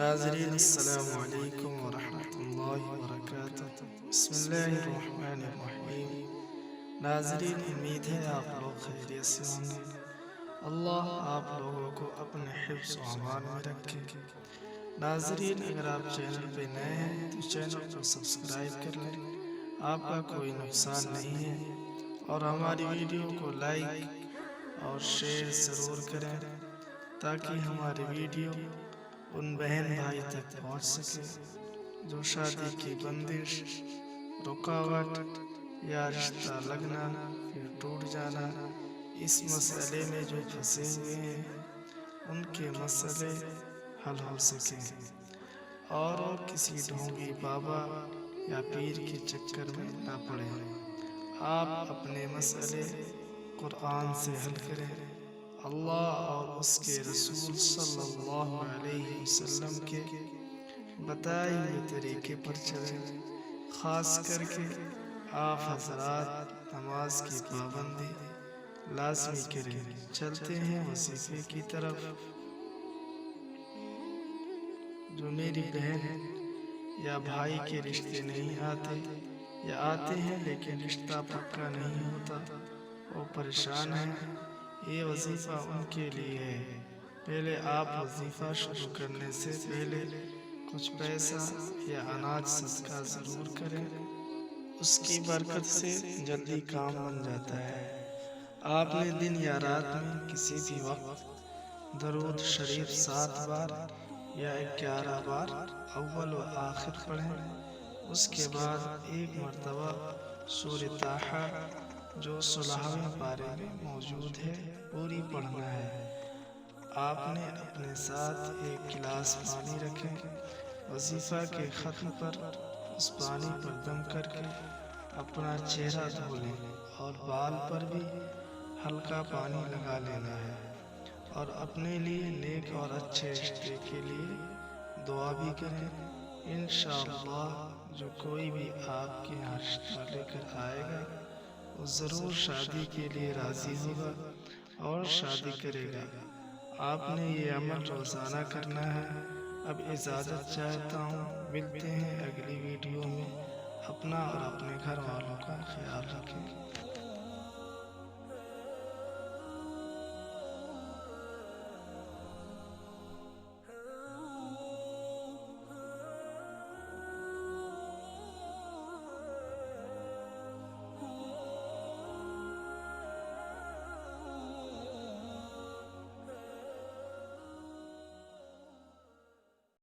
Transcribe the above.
ناظرین السلام علیکم ورحمۃ اللہ وبرکاتہ۔ بسم اللہ الرحمن الرحیم۔ ناظرین، امید ہے آپ لوگ خیریت سے ہوں گے۔ اللہ آپ لوگوں کو اپنے حفظ و امان میں رکھے۔ ناظرین، اگر آپ چینل پہ نئے ہیں تو چینل کو سبسکرائب کر لیں، آپ کا کوئی نقصان نہیں ہے، اور ہماری ویڈیو کو لائک اور شیئر ضرور کریں تاکہ ہماری ویڈیو ان بہن بھائی تک پہنچ سکے جو شادی کی بندش، رکاوٹ یا رشتہ لگنا پھر ٹوٹ جانا اس مسئلے میں جو پھنسے ہوئے ہیں، ان کے مسئلے حل ہو سکیں اور وہ کسی ڈھونگی بابا یا پیر کے چکر میں نہ پڑے۔ آپ اپنے مسئلے قرآن سے حل کریں، اللہ اور اس کے رسول صلی اللہ علیہ وسلم کے بتائے ہوئے طریقے پر چلیں۔ خاص کر کے آپ حضرات نماز کی پابندی لازمی کریں۔ چلتے ہیں وظیفے کی طرف۔ جو میری بہن یا بھائی کے رشتے نہیں آتے یا آتے ہیں لیکن رشتہ پکا نہیں ہوتا، وہ پریشان ہیں، یہ وظیفہ ان کے لیے ہے۔ پہلے آپ وظیفہ شروع کرنے سے پہلے کچھ پیسہ یا اناج صدقہ ضرور کریں، اس کی برکت سے جلدی کام بن جاتا ہے۔ آپ نے دن یا رات میں کسی بھی وقت درود شریف 7 بار یا 11 بار اول و آخر پڑھیں۔ اس کے بعد ایک مرتبہ سورۃ طٰہٰ جو 16ویں پارے میں موجود ہے پوری پڑھنا ہے۔ آپ نے اپنے ساتھ ایک گلاس پانی رکھیں۔ وظیفہ کے ختم پر اس پانی پر دم کر کے اپنا چہرہ دھو لیں اور بال پر بھی ہلکا پانی لگا لینا ہے، اور اپنے لیے نیک اور اچھے رشتے کے لیے دعا بھی کریں۔ انشاءاللہ جو کوئی بھی آپ کے یہاں رشتہ لے کر آئے گا وہ ضرور شادی کے لیے راضی ہوگا اور شادی کرے گا۔ آپ نے یہ عمل روزانہ کرنا ہے۔ اب اجازت چاہتا ہوں، ملتے ہیں اگلی ویڈیو میں۔ اپنا اور اپنے گھر والوں کا خیال رکھیں۔